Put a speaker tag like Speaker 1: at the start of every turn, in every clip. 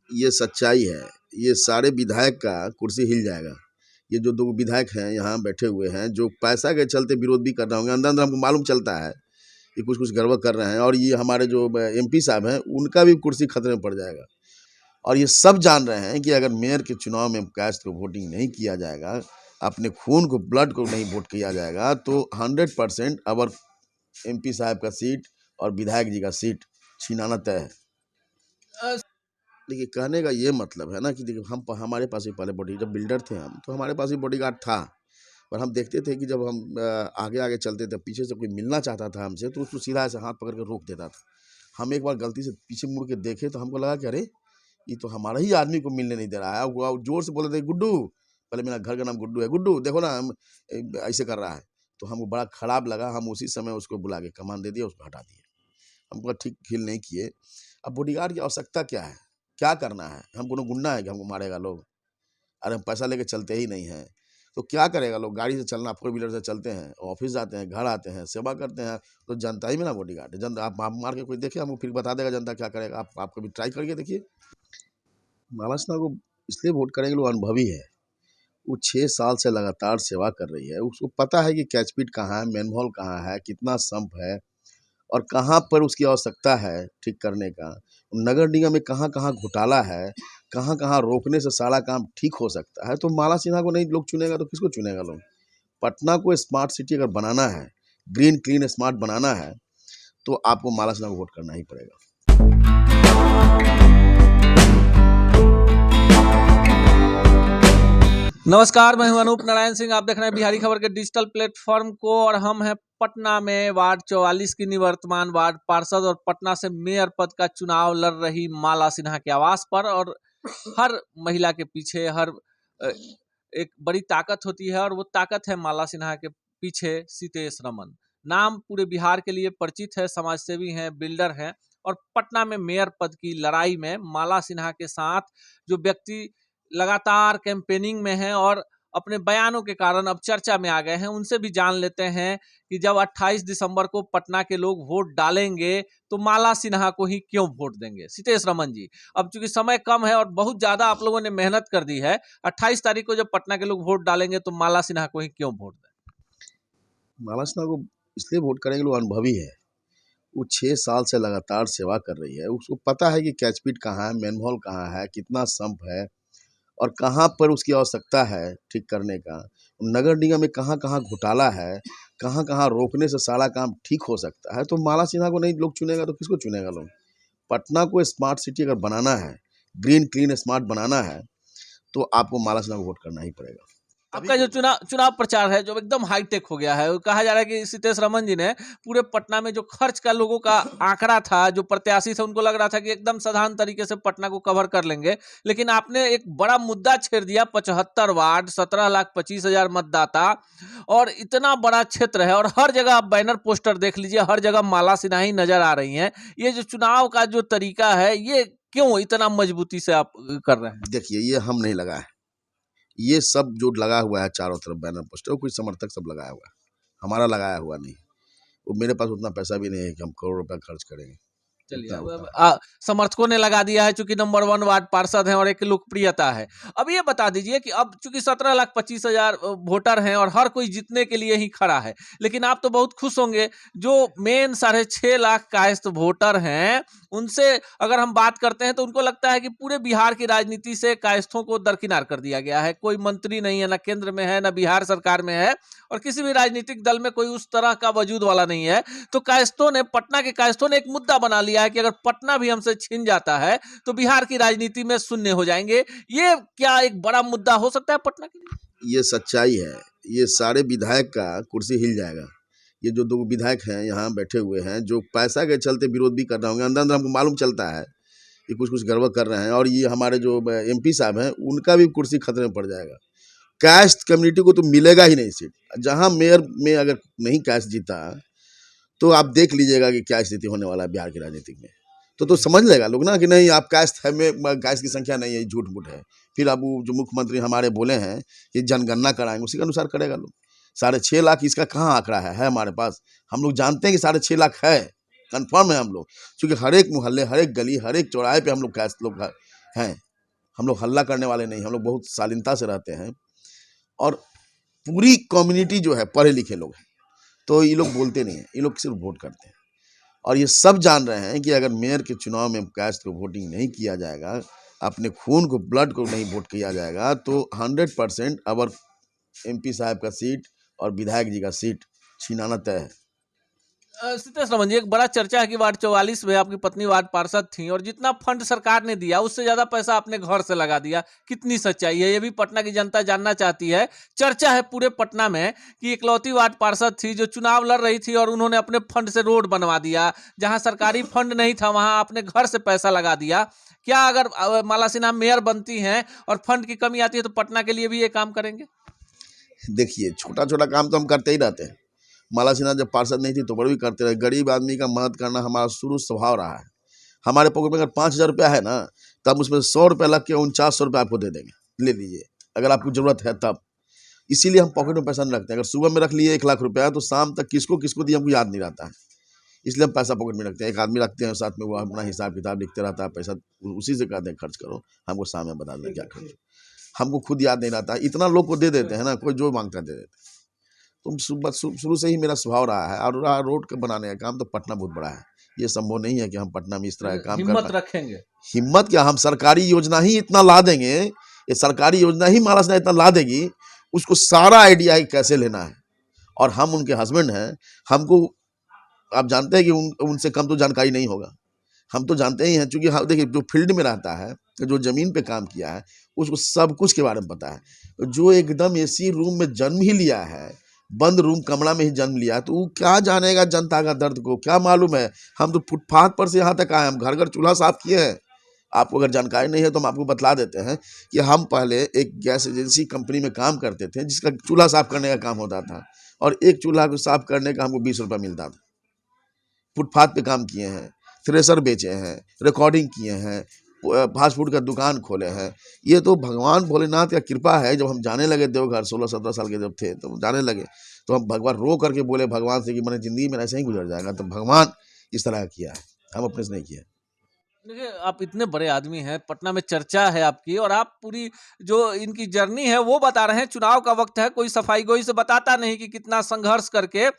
Speaker 1: ये सच्चाई है। ये सारे विधायक का कुर्सी हिल जाएगा। ये जो 2 विधायक हैं यहाँ बैठे हुए हैं, जो पैसा के चलते विरोध भी कर रहे होंगे, अंदर-अंदर हमको मालूम चलता है कि कुछ-कुछ गड़बड़ कर रहे हैं, और ये हमारे जो एमपी साहब हैं, उनका भी कुर्सी खतरे में पड़ जाएगा। और ये सब जान रहे हैं कि अगर मेयर के चुनाव में कास्ट को वोटिंग नहीं किया जाएगा, अपने खून को, ब्लड को नहीं वोट किया जाएगा, तो 100% अवर एमपी साहब का सीट और विधायक जी का सीट छिनाना तय है। देखिए, कहने का ये मतलब है ना कि देखिए, हमारे पास भी पहले जब बिल्डर थे हम, तो हमारे पास भी बॉडीगार्ड था। और हम देखते थे कि जब हम आगे चलते थे, पीछे से कोई मिलना चाहता था हमसे, तो उसको सीधा ऐसे हाथ पकड़ के रोक देता था। हम एक बार गलती से पीछे मुड़ के देखे, तो हमको लगा कि अरे, ये तो हमारा ही आदमी को मिलने नहीं दे रहा है। वो जोर से बोले थे, गुड्डू, पहले मेरा घर का नाम गुड्डू है, गुड्डू देखो ना, हम ऐसे कर रहा है। तो हमको बड़ा खराब लगा। हम उसी समय उसको बुला के कमान दे दिया, उसको हटा दिए। हमको ठीक फील नहीं किए। अब बॉडीगार्ड की आवश्यकता क्या है? क्या करना है? हम कोनो गुंडा है कि हमको मारेगा लोग? अरे हम पैसा लेके चलते ही नहीं हैं, तो क्या करेगा लोग? गाड़ी से चलना, 4 व्हीलर से चलते हैं, ऑफिस जाते हैं, घर आते हैं, सेवा करते हैं, तो जनता ही में ना बॉडीगार्ड है। जनता आप मार के कोई देखे हमको, फिर बता देगा जनता क्या करेगा। आप कभी ट्राई करके देखिए। माला सिन्हा को इसलिए वोट करेंगे, लोग अनुभवी है। वो 6 साल से लगातार सेवा कर रही है। उसको पता है कि कैचपिट कहाँ है, मैनहोल कहाँ है, कितना सम्प है, और कहाँ पर उसकी आवश्यकता है ठीक करने का। नगर निगम में कहाँ-कहाँ घोटाला है, कहाँ-कहाँ रोकने से सारा काम ठीक हो सकता है। तो माला सिन्हा को नहीं लोग चुनेगा, तो किसको चुनेगा लोग? पटना को स्मार्ट सिटी अगर बनाना है, ग्रीन, क्लीन, स्मार्ट बनाना है, तो आपको माला सिन्हा को वोट करना ही पड़ेगा।
Speaker 2: नमस्कार, मैं हूं अनूप नारायण सिंह। आप देख रहे हैं बिहारी खबर के डिजिटल प्लेटफॉर्म को, और हम हैं पटना में वार्ड 44 की निवर्तमान वार्ड पार्षद और पटना से मेयर पद का चुनाव लड़ रही माला सिन्हा के आवास पर। और हर महिला के पीछे एक बड़ी ताकत होती है, और वो ताकत है माला सिन्हा के पीछे सीतेश रमन। नाम पूरे बिहार के लिए परिचित है, समाजसेवी हैं, बिल्डर हैं, और पटना में मेयर पद की लड़ाई में माला सिन्हा के साथ जो व्यक्ति लगातार कैंपेनिंग में हैं और अपने बयानों के कारण अब चर्चा में आ गए हैं, उनसे भी जान लेते हैं कि जब 28 दिसंबर को पटना के लोग वोट डालेंगे तो माला सिन्हा को ही क्यों वोट देंगे। सीतेश रमन जी, अब चूंकि समय कम है और बहुत ज्यादा आप लोगों ने मेहनत कर दी है, 28 तारीख को जब पटना के लोग वोट डालेंगे तो माला सिन्हा को ही क्यों वोट दें?
Speaker 1: माला सिन्हा को इसलिए वोट करेंगे, लोग अनुभवी है। वो 6 साल से लगातार सेवा कर रही है। उसको पता है कि कैचपिट कहाँ है, मैनहोल कहाँ है, कितना सम्प है, और कहाँ पर उसकी आवश्यकता है ठीक करने का। नगर निगम में कहाँ-कहाँ घोटाला है, कहाँ-कहाँ रोकने से सारा काम ठीक हो सकता है। तो माला सिन्हा को नहीं लोग चुनेगा, तो किसको चुनेगा लोग? पटना को स्मार्ट सिटी अगर बनाना है, ग्रीन, क्लीन, स्मार्ट बनाना है, तो आपको माला सिन्हा को वोट करना ही पड़ेगा।
Speaker 2: आपका जो चुनाव प्रचार है जो एकदम हाईटेक हो गया है, कहा जा रहा है कि सीतेश रमन जी ने पूरे पटना में जो खर्च का लोगों का आंकड़ा था, जो प्रत्याशी थे, उनको लग रहा था कि एकदम साधारण तरीके से पटना को कवर कर लेंगे, लेकिन आपने एक बड़ा मुद्दा छेड़ दिया। 75 वार्ड, 17,25,000 मतदाता, और इतना बड़ा क्षेत्र है, और हर जगह आप बैनर पोस्टर देख लीजिए, हर जगह माला सिन्हा ही नजर आ रही हैं। ये जो चुनाव का जो तरीका है, ये क्यों इतना मजबूती से आप कर रहे हैं?
Speaker 1: देखिए, ये हम नहीं लगा है। ये सब जो लगा हुआ है चारों तरफ बैनर पोस्टर, कुछ समर्थक सब लगाया हुआ है, हमारा लगाया हुआ नहीं। वो मेरे पास उतना पैसा भी नहीं है कि हम करोड़ रुपया खर्च करेंगे।
Speaker 2: चलिए, समर्थकों ने लगा दिया है, चूंकि नंबर 1 वार्ड पार्षद हैं और एक लोकप्रियता है। अब ये बता दीजिए कि अब चूंकि 17,25,000 वोटर हैं और हर कोई जीतने के लिए ही खड़ा है, लेकिन आप तो बहुत खुश होंगे जो मेन 6.5 लाख कायस्थ वोटर हैं, उनसे अगर हम बात करते हैं तो उनको लगता है कि पूरे बिहार की राजनीति से कायस्थों को दरकिनार कर दिया गया है। कोई मंत्री नहीं है, ना केंद्र में है, ना बिहार सरकार में है, और किसी भी राजनीतिक दल में कोई उस तरह का वजूद वाला नहीं है। तो कायस्थों ने, पटना के कायस्थों ने एक मुद्दा बना लिया है कि अगर पटना भी हमसे छिन जाता है तो बिहार की राजनीति में शून्य हो जाएंगे। ये क्या एक बड़ा मुद्दा हो सकता है पटना के लिए?
Speaker 1: ये सच्चाई है। ये सारे विधायक का कुर्सी हिल जाएगा। ये जो 2 विधायक हैं यहाँ बैठे हुए हैं, जो पैसा के चलते विरोध भी कर रहे होंगे, अंदर-अंदर हमको मालूम चलता है कि कुछ-कुछ गड़बड़ कर रहे हैं, और ये हमारे जो एमपी साहब हैं, उनका भी कुर्सी खतरे में पड़ जाएगा। कास्ट कम्युनिटी को तो मिलेगा ही नहीं सीट। जहाँ मेयर में अगर नहीं कास्ट जीता, तो आप देख लीजिएगा कि क्या स्थिति होने वाला है बिहार की राजनीति में। तो समझ लेगा लोग ना कि नहीं, आप कास्ट है में, कास्ट की संख्या नहीं है, झूठ-मूठ है। फिर अब वो जो मुख्यमंत्री हमारे बोले हैं कि जनगणना कराएंगे, उसी के अनुसार करेगा लोग। 6.5 लाख इसका कहाँ आंकड़ा है हमारे पास। हम लोग जानते हैं कि 6.5 लाख है, कन्फर्म है हम लोग, क्योंकि हर एक मोहल्ले, हर एक गली, हर एक चौराहे पे हम लोग कास्ट लोग हैं। हम लोग हल्ला करने वाले नहीं, हम लोग बहुत शालीनता से रहते हैं और पूरी कम्युनिटी जो है पढ़े लिखे लोग हैं, तो ये लोग बोलते नहीं हैं, ये लोग सिर्फ वोट करते हैं। और ये सब जान रहे हैं कि अगर मेयर के चुनाव में कास्ट को वोटिंग नहीं किया जाएगा, अपने खून को, ब्लड को नहीं वोट किया जाएगा, तो 100% अवर MP साहब का सीट और विधायक जी का सीट छिनाना तय है।
Speaker 2: सितेश रमन जी, एक बड़ा चर्चा है कि वार्ड 44 में आपकी पत्नी वार्ड पार्षद थी और जितना फंड सरकार ने दिया उससे ज्यादा पैसा अपने घर से लगा दिया। कितनी सच्चाई है ये भी पटना की जनता जानना चाहती है। चर्चा है पूरे पटना में कि इकलौती वार्ड पार्षद थी जो चुनाव लड़ रही थी और उन्होंने अपने फंड से रोड बनवा दिया, जहां सरकारी फंड नहीं था वहां अपने घर से पैसा लगा दिया। क्या अगर माला सिन्हा मेयर बनती हैं और फंड की कमी आती है तो पटना के लिए भी ये काम करेंगे?
Speaker 1: देखिए, छोटा छोटा काम तो हम करते ही रहते हैं। माला सिन्हा जब पार्षद नहीं थी तो बड़े भी करते रहे। गरीब आदमी का मदद करना हमारा शुरू स्वभाव रहा है। हमारे पॉकेट में अगर 5,000 रुपया है ना, तो हम उसमें 100 रुपया लग के 4900 रुपया आपको दे देंगे, ले लीजिए, अगर आपको ज़रूरत है तब। इसीलिए हम पॉकेट में पैसा नहीं रखते हैं। अगर सुबह में रख लिए 1 लाख रुपया तो शाम तक किसको किसको दिए हमको याद नहीं रहता है, इसलिए हम पैसा पॉकेट में रखते हैं। एक आदमी रखते हैं साथ में, वो अपना हिसाब किताब लिखते रहता है, पैसा उसी से कहते हैं खर्च करो, हमको शाम में बता दें क्या खर्च। हमको खुद याद नहीं रहता, इतना लोग को दे देते हैं ना, कोई जो मांगता है दे देते हैं। तो शुरू से ही मेरा स्वभाव रहा है। और रहा रोड के बनाने का काम, तो पटना बहुत बड़ा है, ये संभव नहीं है कि हम पटना में इस तरह का काम कर
Speaker 2: हिम्मत
Speaker 1: पाएं।
Speaker 2: रखेंगे?
Speaker 1: हिम्मत क्या, हम सरकारी योजना ही इतना ला देंगे, ये सरकारी योजना ही माला सिन्हा इतना ला देगी, उसको सारा आइडिया है कैसे लेना है। और हम उनके हस्बैंड हैं, हमको आप जानते हैं कि उनसे कम तो जानकारी नहीं होगा। हम तो जानते ही हैं, चूंकि देखिए जो फील्ड में रहता है, जो जमीन पे काम किया है, उसको सब कुछ के बारे में पता है। जो एकदम AC रूम में जन्म ही लिया है, बंद रूम कमरा में ही जन्म लिया है, तो वो क्या जानेगा जनता का दर्द को, क्या मालूम है। हम तो फुटपाथ पर से यहाँ तक आए, हम घर घर चूल्हा साफ किए हैं। आपको अगर जानकारी नहीं है तो हम आपको बतला देते हैं कि हम पहले एक गैस एजेंसी कंपनी में काम करते थे, जिसका चूल्हा साफ करने का काम होता था, और एक चूल्हा को साफ करने का हमको 20 रुपया मिलता था। फुटपाथ पे काम किए हैं, थ्रेसर बेचे हैं, रिकॉर्डिंग किए हैं, फास्ट फूड का दुकान खोले हैं। ये तो भगवान भोलेनाथ का कृपा है। जब हम जाने लगे देवघर 16-17 साल के जब थे, तो जाने लगे, तो हम भगवान रो करके बोले भगवान से कि मैंने ज़िंदगी में ऐसे ही गुजर जाएगा, तो भगवान इस तरह का किया है, हम अपने से नहीं किया।
Speaker 2: देखिए, आप इतने बड़े आदमी हैं, पटना में चर्चा है आपकी और आप पूरी जो इनकी जर्नी है वो बता रहे हैं। चुनाव का वक्त है, कोई सफाई गोई से बताता नहीं कि कितना संघर्ष करके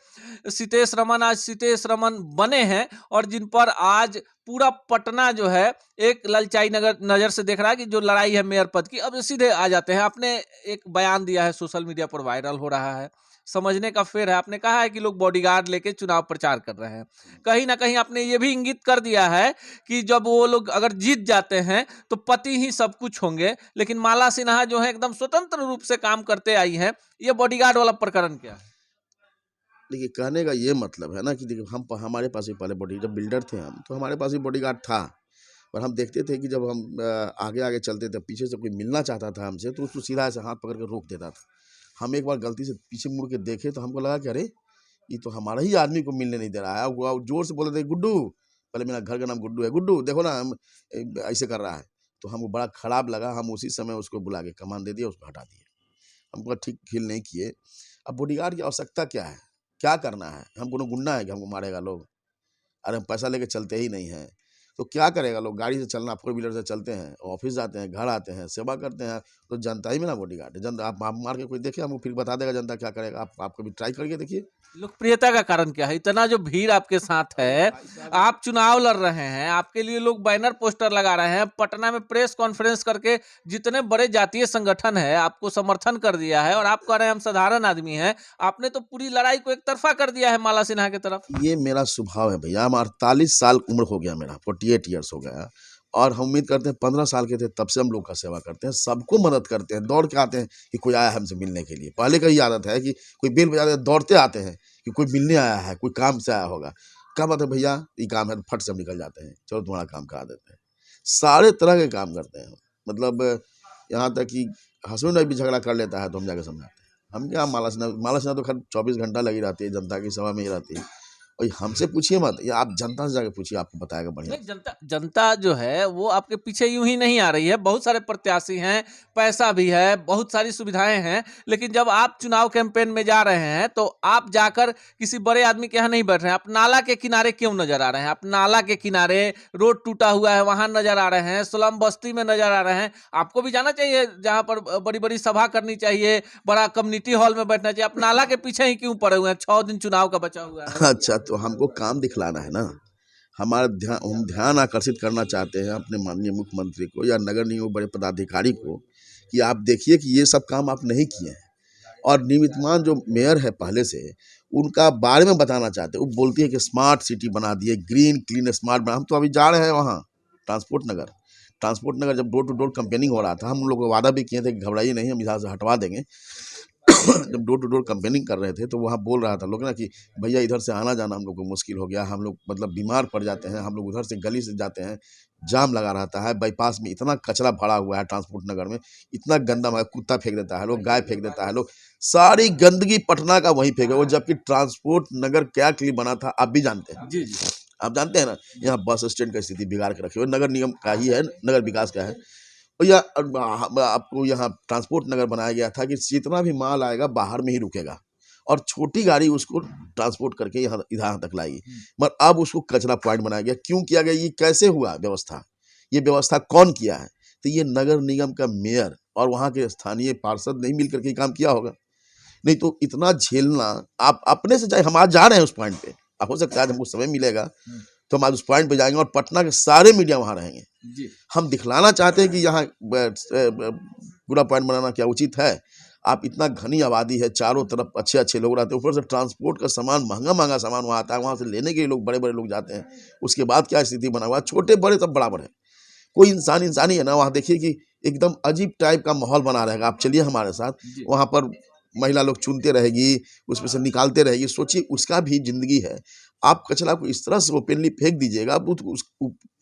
Speaker 2: सितेश रमन आज सितेश रमन बने हैं और जिन पर आज पूरा पटना जो है एक ललचाई नजर से देख रहा है कि जो लड़ाई है मेयर पद की। अब सीधे आ जाते हैं, आपने एक बयान दिया है, सोशल मीडिया पर वायरल हो रहा है, समझने का फेर है। आपने कहा है कि लोग बॉडीगार्ड लेके चुनाव प्रचार कर रहे हैं। कहीं ना कहीं आपने ये भी इंगित कर दिया है कि जब वो लोग अगर जीत जाते हैं तो पति ही सब कुछ होंगे, लेकिन माला सिन्हा जो है एकदम स्वतंत्र रूप से काम करते आई हैं। ये बॉडीगार्ड वाला प्रकरण क्या है?
Speaker 1: देखिए, कहने का ये मतलब है ना कि देखिए हमारे पास भी पहले जब बिल्डर थे हम, तो हमारे पास भी बॉडीगार्ड था। और हम देखते थे कि जब हम आगे आगे चलते थे, पीछे से कोई मिलना चाहता था हमसे, तो उसको सीधा ऐसे हाथ पकड़ के रोक देता था। हम एक बार गलती से पीछे मुड़ के देखे तो हमको लगा कि अरे, ये तो हमारा ही आदमी को मिलने नहीं दे रहा है। वो जोर से बोले थे, गुड्डू, पहले मेरा घर का नाम गुड्डू है, गुड्डू देखो ना, हम ऐसे कर रहा है। तो हमको बड़ा खराब लगा, हम उसी समय उसको बुला के कमान दे दिया, उसको हटा दिया। हमको ठीक फील नहीं किए। अब बॉडीगार्ड की आवश्यकता क्या है, क्या करना है? हम कोनो गुंडा है कि हमको मारेगा लोग? अरे हम पैसा लेके चलते ही नहीं हैं, तो क्या करेगा लोग? गाड़ी से चलना, 4 व्हीलर से चलते हैं, ऑफिस जाते हैं, घर आते हैं, सेवा करते हैं, तो जनता ही मेरा बॉडीगार्ड है। जनता आप मार के कोई देखे, हमको फिर बता देगा जनता क्या करेगा। आप कभी ट्राई करके देखिए।
Speaker 2: लोकप्रियता का कारण क्या है? इतना जो भीड़ आपके साथ है, आप चुनाव लड़ रहे हैं, आपके लिए लोग बैनर पोस्टर लगा रहे हैं, पटना में प्रेस कॉन्फ्रेंस करके जितने बड़े जातीय संगठन है आपको समर्थन कर दिया है और आप कह रहे हैं हम साधारण आदमी हैं। आपने तो पूरी लड़ाई को एक तरफा कर दिया है माला सिन्हा की तरफ।
Speaker 1: ये मेरा स्वभाव है भैया। हम 48 साल उम्र हो गया, मेरा 48 ईयर्स हो गया, और हम उम्मीद करते हैं 15 साल के थे तब से हम लोग का सेवा करते हैं, सबको मदद करते हैं। दौड़ के आते हैं कि कोई आया हमसे मिलने के लिए। पहले का ही आदत है कि कोई बेल बजाते हैं, दौड़ते आते हैं कि कोई मिलने आया है, कोई काम से आया होगा। क्या बात है भैया, ये काम है, तो फट से हम निकल जाते हैं, चलो तुम्हारा काम करा देते हैं। सारे तरह के काम करते हैं हम। मतलब यहाँ तक कि हस्बैंड वाइफ भी झगड़ा कर लेता है तो हम जाके समझाते हैं। हम क्या, माला सिन्हा तो खैर 24 घंटा लगी रहती है, जनता की सेवा में ही रहती है। और हमसे पूछिए मत, या आप जनता से जाके पूछिए, आपको बताएगा बढ़िया।
Speaker 2: नहीं, जनता जो है वो आपके पीछे यूं ही नहीं आ रही है। बहुत सारे प्रत्याशी हैं, पैसा भी है, बहुत सारी सुविधाएं हैं, लेकिन जब आप चुनाव कैंपेन में जा रहे हैं तो आप जाकर किसी बड़े आदमी के यहाँ नहीं बैठ रहे हैं। आप नाला के किनारे क्यों नजर आ रहे हैं? आप नाला के किनारे, रोड टूटा हुआ है वहां नजर आ रहे हैं, स्लम बस्ती में नजर आ रहे हैं। आपको भी जाना चाहिए जहां पर बड़ी बड़ी सभा करनी चाहिए, बड़ा कम्युनिटी हॉल में बैठना चाहिए। आप नाला के पीछे ही क्यों पड़े हुए हैं? 6 दिन चुनाव का बचा हुआ है।
Speaker 1: अच्छा, तो हमको काम दिखलाना है ना, हमारा हम ध्यान आकर्षित करना चाहते हैं अपने माननीय मुख्यमंत्री को या नगर निगम बड़े पदाधिकारी को कि आप देखिए कि ये सब काम आप नहीं किए हैं। और निमित्तमान जो मेयर है पहले से, उनका बारे में बताना चाहते हैं। वो बोलती है कि स्मार्ट सिटी बना दिए, ग्रीन क्लीन स्मार्ट बना। हम तो अभी जा रहे हैं वहाँ ट्रांसपोर्ट नगर जब डोर टू डोर कैंपेनिंग हो रहा था, हम लोग को वादा भी किए थे कि घबराइए नहीं, हम यहाँ से हटवा देंगे। जब डोर टू डोर कैंपेनिंग कर रहे थे तो वहाँ बोल रहा था लोग ना कि भैया इधर से आना जाना हम लोग को मुश्किल हो गया, हम लोग मतलब बीमार पड़ जाते हैं, हम लोग उधर से गली से जाते हैं, जाम लगा रहता है, बाईपास में इतना कचरा भरा हुआ है, ट्रांसपोर्ट नगर में इतना गंदा कुत्ता फेंक देता है लोग, गाय फेंक देता है लोग, सारी गंदगी पटना का वहीं फेंके वो, जबकि ट्रांसपोर्ट नगर क्या के लिए बना था आप भी जानते हैं।
Speaker 2: जी जी।
Speaker 1: आप जानते हैं ना, यहाँ बस स्टैंड का स्थिति बिगाड़ के रखे हुए, नगर निगम का ही है, नगर विकास का है। और या आपको यहाँ ट्रांसपोर्ट नगर बनाया गया था कि जितना भी माल आएगा बाहर में ही रुकेगा और छोटी गाड़ी उसको ट्रांसपोर्ट करके यहाँ तक लाएगी। मगर अब उसको कचरा पॉइंट बनाया गया। क्यों किया गया? ये कैसे हुआ व्यवस्था? ये व्यवस्था कौन किया है? तो ये नगर निगम का मेयर और वहाँ के स्थानीय पार्षद नहीं मिल करके काम किया होगा। नहीं तो इतना झेलना, आप अपने से चाहे, हम आज जा रहे हैं उस पॉइंट पे, आप हो सकता है हमको समय मिलेगा तो हम आज उस पॉइंट पे जाएंगे और पटना के सारे मीडिया वहाँ रहेंगे
Speaker 2: जी।
Speaker 1: हम दिखलाना चाहते हैं कि यहाँ पूरा पॉइंट बनाना क्या उचित है। आप इतना घनी आबादी है, चारों तरफ अच्छे अच्छे लोग रहते हैं, ऊपर से ट्रांसपोर्ट का सामान महंगा सामान वहाँ आता है, वहाँ से लेने के लिए लोग बड़े बड़े लोग जाते हैं। उसके बाद क्या स्थिति बना हुआ है, छोटे बड़े सब बराबर है, कोई इंसान ही है ना। वहाँ देखिए कि एकदम अजीब टाइप का माहौल बना रहेगा। आप चलिए हमारे साथ, वहाँ पर महिला लोग चुनते रहेगी, उसमें से निकालते रहेगी। सोचिए उसका भी जिंदगी है। आप कचरा को इस तरह से ओपनली फेंक दीजिएगा,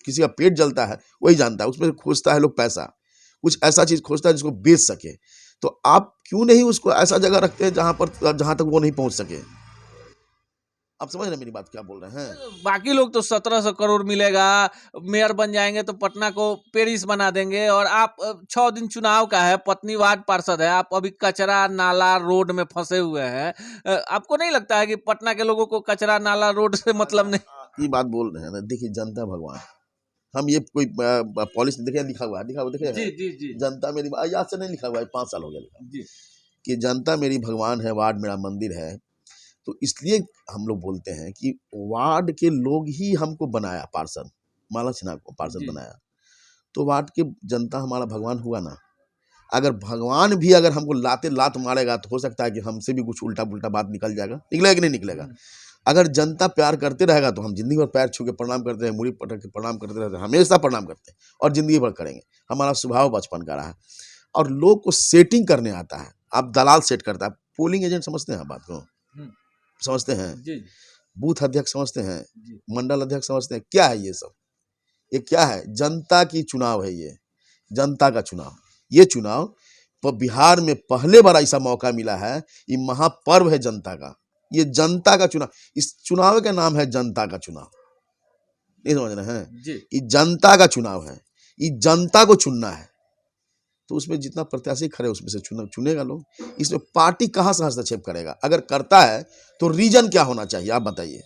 Speaker 1: किसी का पेट जलता है वही जानता है, उसमें खोजता है लोग पैसा, कुछ ऐसा चीज खोजता है जिसको बेच सके। तो आप क्यों नहीं उसको ऐसा जगह रखते हैं जहां तक वो नहीं पहुंच सके। आप समझ रहे हैं मेरी बात क्या बोल रहे हैं?
Speaker 2: बाकी लोग तो 1700 करोड़ मिलेगा, मेयर बन जाएंगे तो पटना को पेरिस बना देंगे, और आप 6 दिन चुनाव का है, पत्नी वार्ड पार्षद है, आप अभी कचरा नाला रोड में फंसे हुए हैं। आपको नहीं लगता है कि पटना के लोगों को कचरा नाला रोड से मतलब नहीं?
Speaker 1: ये बात बोल रहे हैं ना, देखिए जनता भगवान, हम ये कोई पॉलिसी देखे लिखा हुआ देखे
Speaker 2: जी जी जी।
Speaker 1: जनता मेरी, याद से नहीं लिखा हुआ है, 5 साल हो गया लिखा
Speaker 2: जी
Speaker 1: कि जनता मेरी भगवान है, वार्ड मेरा मंदिर है। तो इसलिए हम लोग बोलते हैं कि वार्ड के लोग ही हमको बनाया पार्षद, माला सिन्हा को पार्षद बनाया, तो वार्ड के जनता हमारा भगवान हुआ ना। अगर भगवान भी अगर हमको लात मारेगा तो हो सकता है कि हमसे भी कुछ उल्टा पुल्टा बात निकल जाएगा, निकलेगा कि नहीं निकलेगा। अगर जनता प्यार करते रहेगा तो हम जिंदगी भर पैर छू के प्रणाम करते हैं, मुड़ी पटक के प्रणाम करते रहते हैं, हमेशा प्रणाम करते हैं और जिंदगी भर करेंगे। हमारा स्वभाव बचपन का रहा। और लोग को सेटिंग करने आता है। आप दलाल सेट करता है, पोलिंग एजेंट समझते हैं बात को, समझते हैं, बूथ अध्यक्ष समझते हैं, मंडल अध्यक्ष समझते हैं, क्या है ये सब? ये क्या है? जनता की चुनाव है, ये जनता का चुनाव। ये चुनाव बिहार में पहले बार ऐसा मौका मिला है, ये महापर्व है जनता का, ये जनता का चुनाव। इस चुनाव का नाम है जनता का चुनाव, नहीं समझ रहे हैं? ये जनता का चुनाव है, ये जनता को चुनना है। तो उसमें जितना प्रत्याशी खड़े उसमें से चुनेगा लोग। इसमें पार्टी कहाँ से हस्तक्षेप करेगा? अगर करता है तो रीजन क्या होना चाहिए, आप बताइए।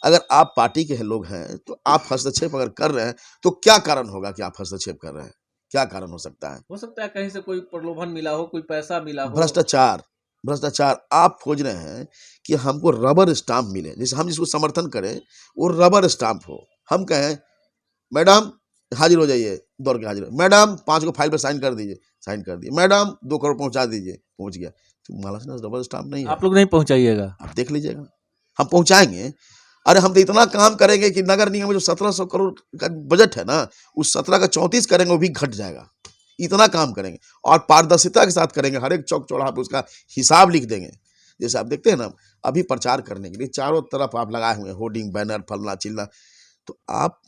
Speaker 1: अगर आप पार्टी के लोग हैं तो आप हस्तक्षेप अगर कर रहे हैं तो क्या कारण होगा कि आप हस्तक्षेप कर रहे हैं? क्या कारण हो सकता है?
Speaker 2: हो सकता है कहीं से कोई प्रलोभन मिला हो, कोई पैसा मिला हो,
Speaker 1: भ्रष्टाचार। आप खोज रहे हैं कि हमको रबर स्टाम्प मिले, जैसे हम जिसको समर्थन करें वो रबर स्टाम्प हो। हम कहें मैडम हाजिर हो जाइए, दौड़ के हाजिर हो, मैडम 5 को फाइल पर साइन कर दीजिए, साइन कर दिए, मैडम 2 करोड़ पहुंचा दीजिए, पहुंच गया। तो माला सिन्हा रबर स्टाम्प नहीं है।
Speaker 2: आप लोग नहीं पहुंचाइएगा,
Speaker 1: आप देख लीजिएगा, हम पहुंचाएंगे। अरे हम तो इतना काम करेंगे कि नगर निगम में जो 1700 करोड़ का बजट है ना, उस 17 का 34 करेंगे, वो भी घट जाएगा। इतना काम करेंगे और पारदर्शिता के साथ करेंगे। हर एक चौक चौराहा पे उसका हिसाब लिख देंगे। जैसे आप देखते हैं ना, अभी प्रचार करने के लिए चारों तरफ आप लगाए हुए हैं होर्डिंग, बैनर, फलना चिल्ला। तो आप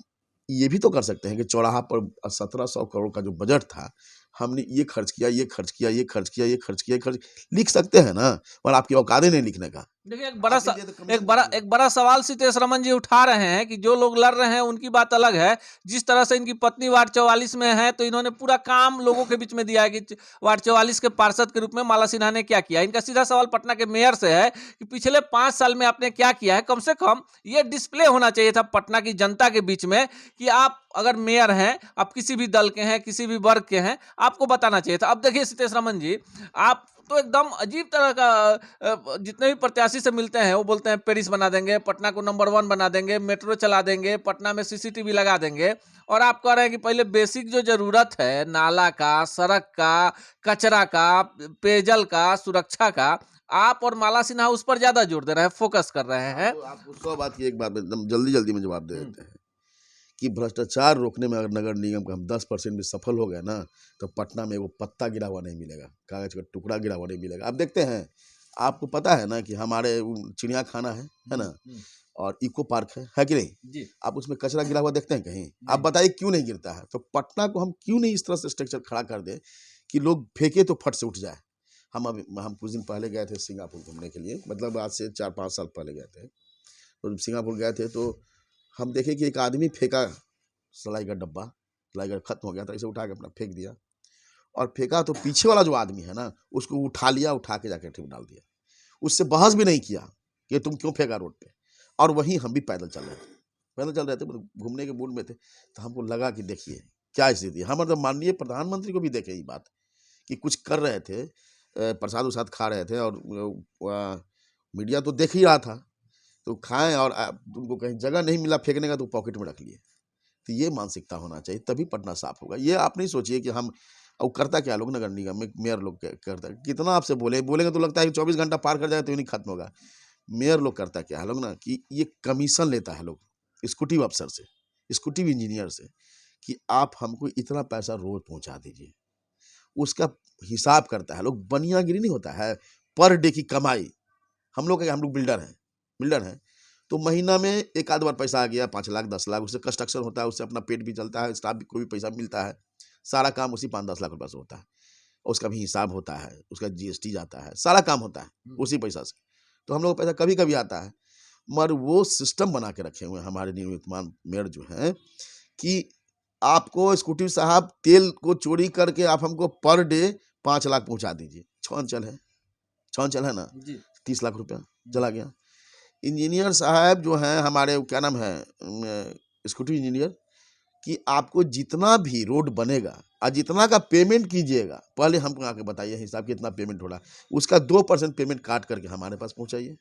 Speaker 1: ये भी तो कर सकते हैं कि चौराहा पर 1700 करोड़ का जो बजट था, हमने ये खर्च किया, ये खर्च किया, ये खर्च किया, ये खर्च किया, ये खर्च लिख सकते हैं ना। और आपकी औकात नहीं लिखने का।
Speaker 2: देखिए
Speaker 1: आप ही दे तो कमीशन दीजिए।
Speaker 2: एक बड़ा सवाल सीतेश रमन जी उठा रहे हैं कि जो लोग लड़ रहे हैं उनकी बात अलग है। जिस तरह से इनकी पत्नी वार्ड 44 में है तो इन्होंने पूरा काम लोगों के बीच में दिया है कि वार्ड 44 के पार्षद के रूप में माला सिन्हा ने क्या किया। इनका सीधा सवाल पटना के मेयर से है कि पिछले 5 साल में आपने क्या किया है। कम से कम ये डिस्प्ले होना चाहिए था पटना की जनता के बीच में कि आप अगर मेयर हैं, आप किसी भी दल के हैं, किसी भी वर्ग के हैं, आपको बताना चाहिए था। अब देखिए सीतेश रमन जी, आप तो एकदम अजीब तरह का जितने भी प्रत्याशी से मिलते हैं वो बोलते हैं पेरिस बना देंगे, पटना को नंबर 1 बना देंगे, मेट्रो चला देंगे, पटना में सीसीटीवी लगा देंगे। और आप कह रहे हैं कि पहले बेसिक जो जरूरत है नाला का, सड़क का, कचरा का, पेयजल का, सुरक्षा का, आप और माला सिन्हा उस पर ज्यादा जोर दे रहे हैं, फोकस कर रहे हैं।
Speaker 1: आपको 100 बात की एक बात एकदम जल्दी जल्दी में जवाब दे देते हैं कि भ्रष्टाचार रोकने में अगर नगर निगम का हम 10% भी सफल हो गए ना, तो पटना में वो पत्ता गिरा हुआ नहीं मिलेगा, कागज का टुकड़ा गिरा हुआ नहीं मिलेगा। अब देखते हैं, आपको पता है ना कि हमारे चिड़ियाखाना है ना, और इको पार्क है कि नहीं
Speaker 2: जी।
Speaker 1: आप उसमें कचरा गिरा हुआ देखते हैं कहीं? आप बताइए क्यों नहीं गिरता है? तो पटना को हम क्यों नहीं इस तरह से स्ट्रक्चर खड़ा कर दे कि लोग फेंके तो फट से उठ जाए। हम कुछ दिन पहले गए थे सिंगापुर घूमने के लिए, मतलब आज से 4-5 साल पहले गए थे। तो जब सिंगापुर गए थे तो हम देखे कि एक आदमी फेंका सलाई का डब्बा, सलाई का खत्म हो गया था, इसे उठा के अपना फेंक दिया, और फेंका तो पीछे वाला जो आदमी है ना उसको उठा लिया, उठा के जाके ठीक डाल दिया। उससे बहस भी नहीं किया कि तुम क्यों फेंका रोड पे। और वहीं हम भी पैदल चल रहे थे, मतलब घूमने के मूड में थे। तो हमको लगा कि देखिए क्या स्थिति है। हम मतलब माननीय प्रधानमंत्री को भी देखे ये बात कि कुछ कर रहे थे, प्रसाद उसाद खा रहे थे, और मीडिया तो देख ही रहा था, तो खाएं और उनको कहीं जगह नहीं मिला फेंकने का तो पॉकेट में रख लिए। तो ये मानसिकता होना चाहिए, तभी पटना साफ होगा। ये आप नहीं सोचिए कि हम, और करता क्या लोग नगर निगम में, मेयर लोग करता कितना आपसे बोलेंगे तो लगता है कि 24 घंटा पार कर जाए तो नहीं खत्म होगा। मेयर लोग करता क्या है लोग ना कि ये कमीशन लेता है लोग स्कूटी अफसर से, स्कूटी इंजीनियर से, कि आप हमको इतना पैसा रोज पहुंचा दीजिए। उसका हिसाब करता है लोग, बनियागिरी नहीं होता है, पर डे की कमाई। हम लोग बिल्डर हैं तो महीना में एक आध बार पैसा आ गया 5 लाख 10 लाख, उससे कंस्ट्रक्शन होता है, उससे अपना पेट भी चलता है, स्टाफ को भी पैसा मिलता है, सारा काम उसी 5-10 लाख रुपये से होता है। उसका भी हिसाब होता है, उसका जीएसटी जाता है, सारा काम होता है उसी पैसा से। तो हम लोग को पैसा कभी कभी आता है, मगर वो सिस्टम बना के रखे हुए हैं हमारे निवर्तमान मेयर जो हैं कि आपको स्कूटी साहब तेल को चोरी करके आप हमको पर डे 5 लाख पहुंचा दीजिए। छौंचल है ना, 30 लाख रुपया चला गया। इंजीनियर साहब जो हैं हमारे, क्या नाम है, स्कूटी इंजीनियर, कि आपको जितना भी रोड बनेगा और जितना का पेमेंट कीजिएगा, पहले हमको आके बताइए हिसाब कितना पेमेंट हो रहा है, उसका 2% पेमेंट काट करके हमारे पास पहुंचाइए।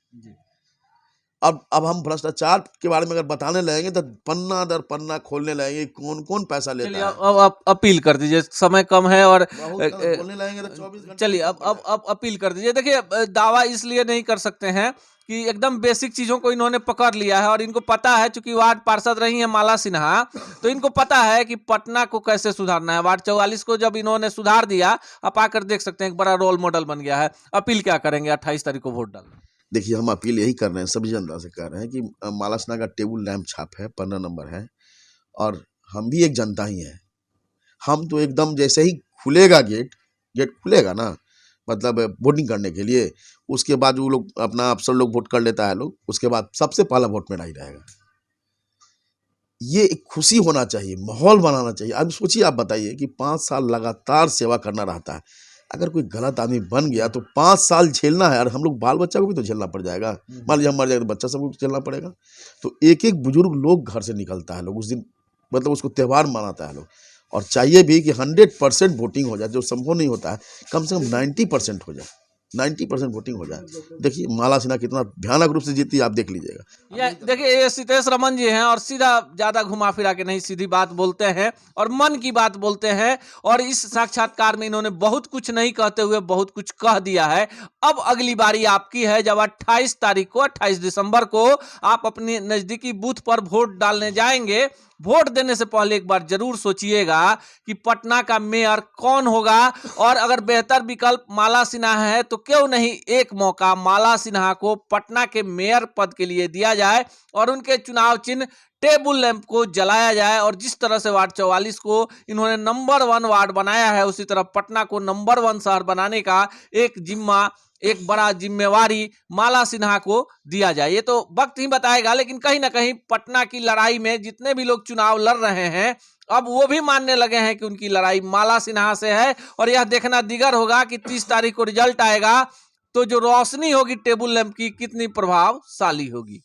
Speaker 1: अब हम भ्रष्टाचार के बारे में अगर बताने लगेंगे तो पन्ना दर पन्ना खोलने लगेंगे, कौन कौन पैसा लेता है।
Speaker 2: अब आप अपील कर दीजिए, समय कम है और
Speaker 1: बोलने लगेंगे तो 24 घंटे।
Speaker 2: चलिए अब अपील कर दीजिए। देखिए दावा इसलिए नहीं कर सकते हैं कि एकदम बेसिक चीजों को इन्होंने पकड़ लिया है और इनको पता है, चूंकि वार्ड पार्षद रही है माला सिन्हा, तो इनको पता है कि पटना को कैसे सुधारना है। वार्ड 44 को जब इन्होंने सुधार दिया, आप आकर देख सकते हैं एक बड़ा रोल मॉडल बन गया है। अपील क्या करेंगे 28 तारीख को वोट डालना?
Speaker 1: देखिए हम अपील यही कर रहे हैं, सभी जनता से कह रहे हैं कि माला सिन्हा का टेबल लैंप छाप है, 15 नंबर है, और हम भी एक जनता ही हैं। हम तो एकदम जैसे ही खुलेगा गेट खुलेगा ना, मतलब वोटिंग करने के लिए, उसके बाद वो लोग अपना अफसर लोग वोट कर लेता है लोग, उसके बाद सबसे पहला वोट मेरा ही रहेगा। ये एक खुशी होना चाहिए, माहौल बनाना चाहिए। अब सोचिए, आप बताइए कि 5 साल लगातार सेवा करना रहता है, अगर कोई गलत आदमी बन गया तो 5 साल झेलना है, और हम लोग बाल बच्चा को भी तो झेलना पड़ जाएगा। मान लीजिए हम मर जाए तो बच्चा सबको झेलना पड़ेगा। तो एक एक बुजुर्ग लोग घर से निकलता है, लोग उस दिन मतलब उसको त्यौहार मनाता है लोग, और चाहिए भी कि 100% वोटिंग हो जाए, जो संभव नहीं होता है, कम से कम 90% हो जाए, 90% वोटिंग हो जाए। देखिए माला सिन्हा कितना भयानक रूप से जीती, आप देख लीजिएगा।
Speaker 2: ये देखिए ये सीतेश रमन जी हैं और सीधा ज्यादा घुमा फिरा के नहीं, सीधी बात बोलते हैं और मन की बात बोलते हैं। और इस साक्षात्कार में इन्होंने बहुत कुछ नहीं कहते हुए बहुत कुछ कह दिया है। अब अगली बारी आपकी है, जब 28 तारीख को 28 दिसंबर को आप अपने नजदीकी बूथ पर वोट डालने जाएंगे। वोट देने से पहले एक बार जरूर सोचिएगा कि पटना का मेयर कौन होगा, और अगर बेहतर विकल्प माला सिन्हा है तो क्यों नहीं एक मौका माला सिन्हा को पटना के मेयर पद के लिए दिया जाए और उनके चुनाव चिन्ह टेबल लैंप को जलाया जाए। और जिस तरह से वार्ड 44 को इन्होंने नंबर 1 वार्ड बनाया है, उसी तरह पटना को नंबर 1 शहर बनाने का एक जिम्मा एक बड़ा जिम्मेवारी माला सिन्हा को दिया जाए। ये तो वक्त ही बताएगा, लेकिन कहीं ना कहीं पटना की लड़ाई में जितने भी लोग चुनाव लड़ रहे हैं अब वो भी मानने लगे हैं कि उनकी लड़ाई माला सिन्हा से है। और यह देखना दिगर होगा कि 30 तारीख को रिजल्ट आएगा तो जो रोशनी होगी टेबल लैंप की कितनी प्रभावशाली होगी।